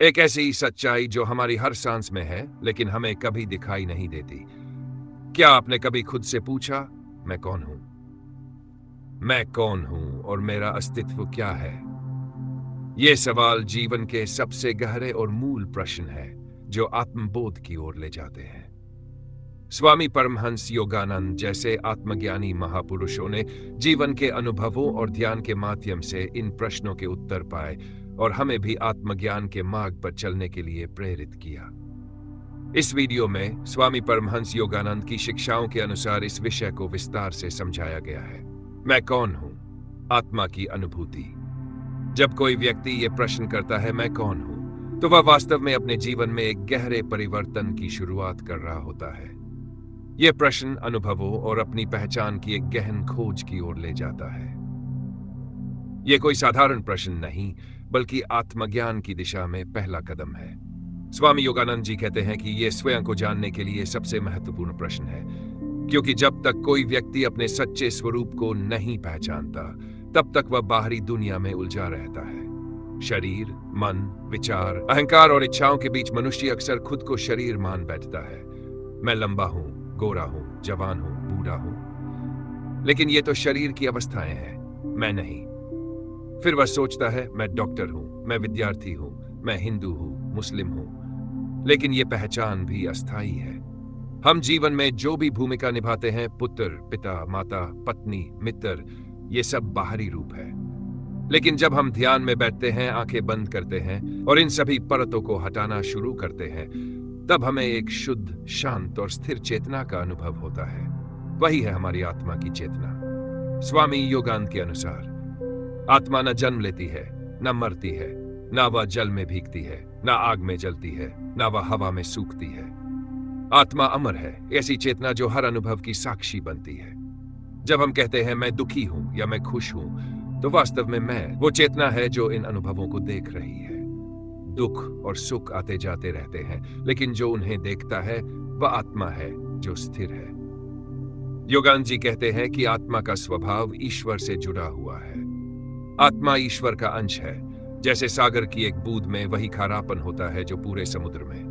एक ऐसी सच्चाई जो हमारी हर सांस में है लेकिन हमें कभी दिखाई नहीं देती। क्या आपने कभी खुद से पूछा, मैं कौन हूं? मैं कौन हूं और मेरा अस्तित्व क्या है? ये सवाल जीवन के सबसे गहरे और मूल प्रश्न है जो आत्मबोध की ओर ले जाते हैं। स्वामी परमहंस योगानंद जैसे आत्मज्ञानी महापुरुषों ने जीवन के अनुभवों और ध्यान के माध्यम से इन प्रश्नों के उत्तर पाए और हमें भी आत्मज्ञान के मार्ग पर चलने के लिए प्रेरित किया। इस वीडियो में स्वामी परमहंस योगानंद की शिक्षाओं के अनुसार इस विषय को विस्तार से समझाया गया है। मैं कौन हूं? आत्मा की अनुभूति। जब कोई व्यक्ति ये प्रश्न करता है, मैं कौन हूं, तो वह वास्तव में अपने जीवन में एक गहरे परिवर्तन की शुरुआत कर रहा होता है। यह प्रश्न अनुभवों और अपनी पहचान की एक गहन खोज की ओर ले जाता है। यह कोई साधारण प्रश्न नहीं, बल्कि आत्मज्ञान की दिशा में पहला कदम है। स्वामी योगानंद जी कहते हैं कि यह स्वयं को जानने के लिए सबसे महत्वपूर्ण प्रश्न है, क्योंकि जब तक कोई व्यक्ति अपने सच्चे स्वरूप को नहीं पहचानता, तब तक वह बाहरी दुनिया में उलझा रहता है। शरीर, मन, विचार, अहंकार और इच्छाओं के बीच मनुष्य अक्सर खुद को शरीर मान बैठता है। मैं लंबा हूं, गोरा हूं, जवान हूं, बूढ़ा हूं। लेकिन ये तो शरीर की अवस्थाएं हैं, मैं नहीं। फिर वह सोचता है, मैं डॉक्टर हूं, मैं विद्यार्थी हूं, मैं हिंदू हूं, मुस्लिम हूं। लेकिन यह पहचान भी अस्थायी है। हम जीवन में जो भी भूमिका निभाते हैं, पुत्र, पिता, माता, पत्नी, मित्र, ये सब बाहरी रूप है। लेकिन जब हम ध्यान में बैठते हैं, आंखें बंद करते हैं और इन सभी परतों को हटाना शुरू करते हैं, तब हमें एक शुद्ध, शांत और स्थिर चेतना का अनुभव होता है। वही है हमारी आत्मा की चेतना। स्वामी योगानंद के अनुसार आत्मा न जन्म लेती है, न मरती है, न वह जल में भीगती है, न आग में जलती है, न वह हवा में सूखती है। आत्मा अमर है, ऐसी चेतना जो हर अनुभव की साक्षी बनती है। जब हम कहते हैं, मैं दुखी हूं या मैं खुश हूं, तो वास्तव में मैं वो चेतना है जो इन अनुभवों को देख रही है। दुख और सुख आते जाते रहते हैं, लेकिन जो उन्हें देखता है वह आत्मा है जो स्थिर है। योगानंद जी कहते हैं कि आत्मा का स्वभाव ईश्वर से जुड़ा हुआ है। आत्मा ईश्वर का अंश है। जैसे सागर की एक बूंद में वही खारापन होता है जो पूरे समुद्र में।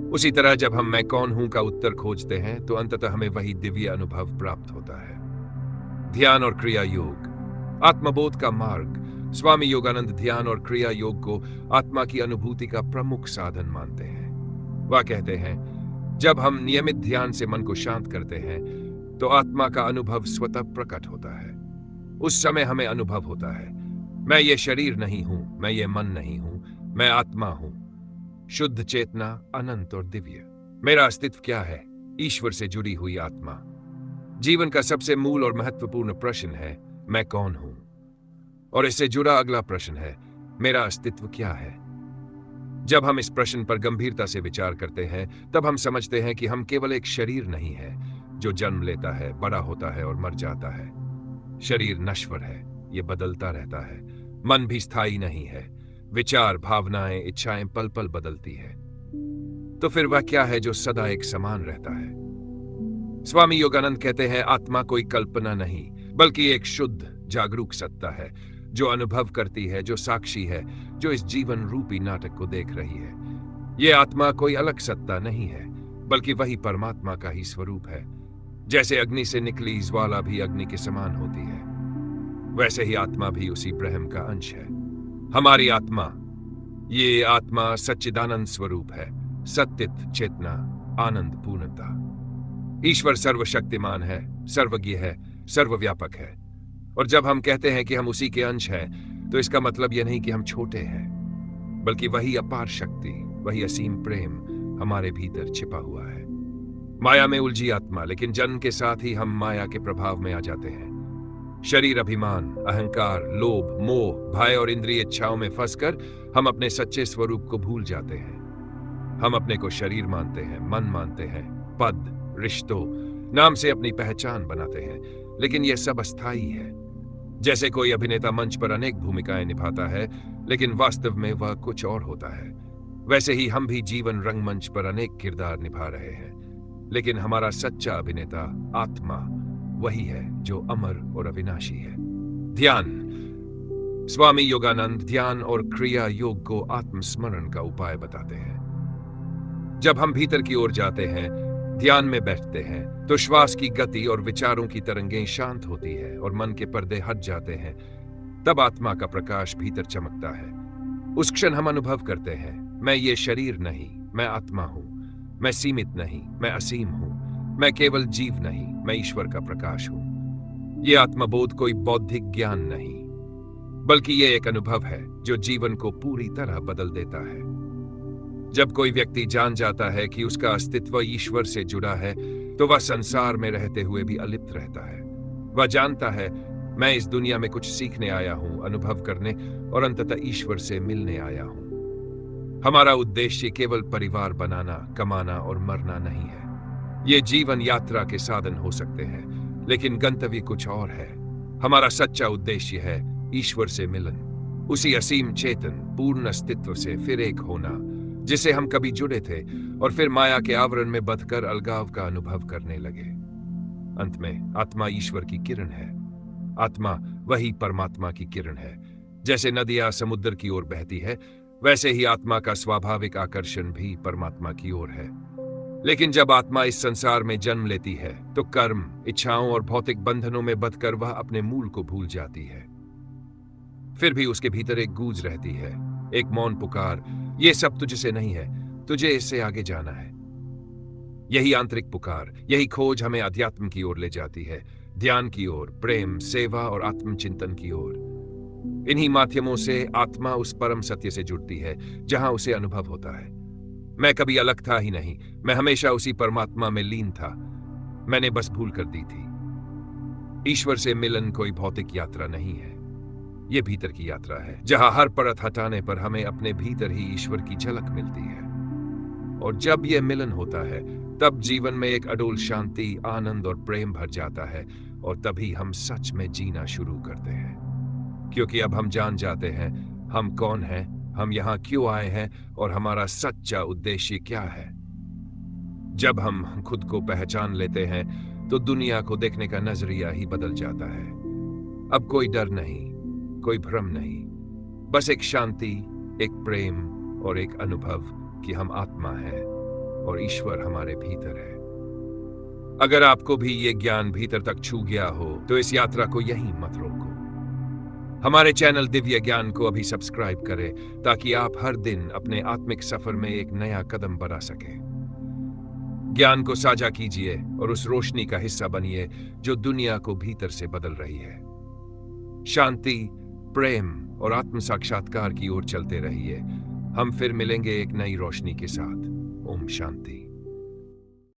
उसी तरह जब हम मैं कौन हूं का उत्तर खोजते हैं, तो अंततः हमें वही दिव्य अनुभव प्राप्त होता है। ध्यान और क्रिया योग, आत्मबोध का मार्ग। स्वामी योगानंद ध्यान और क्रिया योग को आत्मा की अनुभूति का प्रमुख साधन मानते हैं। वह कहते हैं, जब हम नियमित ध्यान से मन को शांत करते हैं, तो आत्मा का अनुभव स्वतः प्रकट होता है। उस समय हमें अनुभव होता है, मैं ये शरीर नहीं हूं, मैं ये मन नहीं हूं, मैं आत्मा हूं, शुद्ध चेतना, अनंत और दिव्य। मेरा अस्तित्व क्या है? ईश्वर से जुड़ी हुई आत्मा। जीवन का सबसे मूल और महत्वपूर्ण प्रश्न है, मैं कौन हूं? और इससे जुड़ा अगला प्रश्न है, मेरा अस्तित्व क्या है? जब हम इस प्रश्न पर गंभीरता से विचार करते हैं, तब हम समझते हैं कि हम केवल एक शरीर नहीं है जो जन्म लेता है, बड़ा होता है और मर जाता है। शरीर नश्वर है, यह बदलता रहता है। मन भी स्थायी नहीं है। विचार, भावनाएं, इच्छाएं पल पल बदलती है। तो फिर वह क्या है जो सदा एक समान रहता है? स्वामी योगानंद कहते हैं, आत्मा कोई कल्पना नहीं, बल्कि एक शुद्ध, जागरूक सत्ता है जो अनुभव करती है, जो साक्षी है, जो इस जीवन रूपी नाटक को देख रही है। यह आत्मा कोई अलग सत्ता नहीं है, बल्कि वही परमात्मा का ही स्वरूप है। जैसे अग्नि से निकली ज्वाला भी अग्नि के समान होती है, वैसे ही आत्मा भी उसी ब्रह्म का अंश है। हमारी आत्मा, ये आत्मा सच्चिदानंद स्वरूप है, सत्य चेतना, आनंद पूर्णता। ईश्वर सर्वशक्तिमान है, सर्वज्ञ है, सर्वव्यापक है। और जब हम कहते हैं कि हम उसी के अंश हैं, तो इसका मतलब यह नहीं कि हम छोटे हैं, बल्कि वही अपार शक्ति, वही असीम प्रेम हमारे भीतर छिपा हुआ है। माया में उलझी आत्मा, लेकिन जन्म के साथ ही हम माया के प्रभाव में आ जाते हैं। शरीर, अभिमान, अहंकार, लोभ, मोह, भय और इंद्रिय इच्छाओं में फंसकर हम अपने सच्चे स्वरूप को भूल जाते हैं। हम अपने को शरीर मानते हैं, मन मानते हैं, पद, रिश्तों, नाम से अपनी पहचान बनाते हैं, लेकिन यह सब अस्थायी है। जैसे कोई अभिनेता मंच पर अनेक भूमिकाएं निभाता है, लेकिन वास्तव में वह कुछ और होता है, वैसे ही हम भी जीवन रंगमंच पर अनेक किरदार निभा रहे हैं, लेकिन हमारा सच्चा अभिनेता, आत्मा, वही है जो अमर और अविनाशी है। ध्यान। स्वामी योगानंद ध्यान और क्रिया योग को आत्मस्मरण का उपाय बताते हैं। जब हम भीतर की ओर जाते हैं, ध्यान में बैठते हैं, तो श्वास की गति और विचारों की तरंगें शांत होती है और मन के पर्दे हट जाते हैं। तब आत्मा का प्रकाश भीतर चमकता है। उस क्षण हम अनुभव करते हैं, मैं ये शरीर नहीं, मैं आत्मा हूं। मैं सीमित नहीं, मैं असीम हूं। मैं केवल जीव नहीं, मैं ईश्वर का प्रकाश हूं। ये आत्मबोध कोई बौद्धिक ज्ञान नहीं, बल्कि ये एक अनुभव है जो जीवन को पूरी तरह बदल देता है। जब कोई व्यक्ति जान जाता है कि उसका अस्तित्व ईश्वर से जुड़ा है, तो वह संसार में रहते हुए भी अलिप्त रहता है। वह जानता है, मैं इस दुनिया में कुछ सीखने आया हूं, अनुभव करने और अंततः ईश्वर से मिलने आया हूं। हमारा उद्देश्य केवल परिवार बनाना, कमाना और मरना नहीं है। ये जीवन यात्रा के साधन हो सकते हैं, लेकिन गंतव्य कुछ और है। हमारा सच्चा उद्देश्य है ईश्वर से मिलन, उसी असीम चेतन पूर्ण अस्तित्व से फिर एक होना जिसे हम कभी जुड़े थे और फिर माया के आवरण में बंधकर अलगाव का अनुभव करने लगे। अंत में आत्मा ईश्वर की किरण है। आत्मा वही परमात्मा की किरण है। जैसे नदियां समुद्र की ओर बहती है, वैसे ही आत्मा का स्वाभाविक आकर्षण भी परमात्मा की ओर है। लेकिन जब आत्मा इस संसार में जन्म लेती है, तो कर्म, इच्छाओं और भौतिक बंधनों में बंधकर वह अपने मूल को भूल जाती है। फिर भी उसके भीतर एक गूंज रहती है, एक मौन पुकार, ये सब तुझसे नहीं है, तुझे इससे आगे जाना है। यही आंतरिक पुकार, यही खोज हमें अध्यात्म की ओर ले जाती है, ध्यान की ओर, प्रेम, सेवा और आत्मचिंतन की ओर। इन्हीं माध्यमों से आत्मा उस परम सत्य से जुड़ती है जहां उसे अनुभव होता है, मैं कभी अलग था ही नहीं, मैं हमेशा उसी परमात्मा में लीन था, मैंने बस भूल कर दी थी। ईश्वर से मिलन कोई भौतिक यात्रा नहीं है, यह भीतर की यात्रा है, जहां हर परत हटाने पर हमें अपने भीतर ही ईश्वर की झलक मिलती है। और जब यह मिलन होता है, तब जीवन में एक अडोल शांति, आनंद और प्रेम भर जाता है, और तभी हम सच में जीना शुरू करते हैं। क्योंकि अब हम जान जाते हैं हम कौन हैं, हम यहां क्यों आए हैं और हमारा सच्चा उद्देश्य क्या है। जब हम खुद को पहचान लेते हैं, तो दुनिया को देखने का नजरिया ही बदल जाता है। अब कोई डर नहीं, कोई भ्रम नहीं, बस एक शांति, एक प्रेम और एक अनुभव कि हम आत्मा हैं और ईश्वर हमारे भीतर है। अगर आपको भी ये ज्ञान भीतर तक छू गया हो, तो इस यात्रा को यहीं मत रोको। हमारे चैनल दिव्य ज्ञान को अभी सब्सक्राइब करें, ताकि आप हर दिन अपने आत्मिक सफर में एक नया कदम बढ़ा सकें। ज्ञान को साझा कीजिए और उस रोशनी का हिस्सा बनिए जो दुनिया को भीतर से बदल रही है। शांति, प्रेम और आत्म साक्षात्कार की ओर चलते रहिए। हम फिर मिलेंगे एक नई रोशनी के साथ। ओम शांति।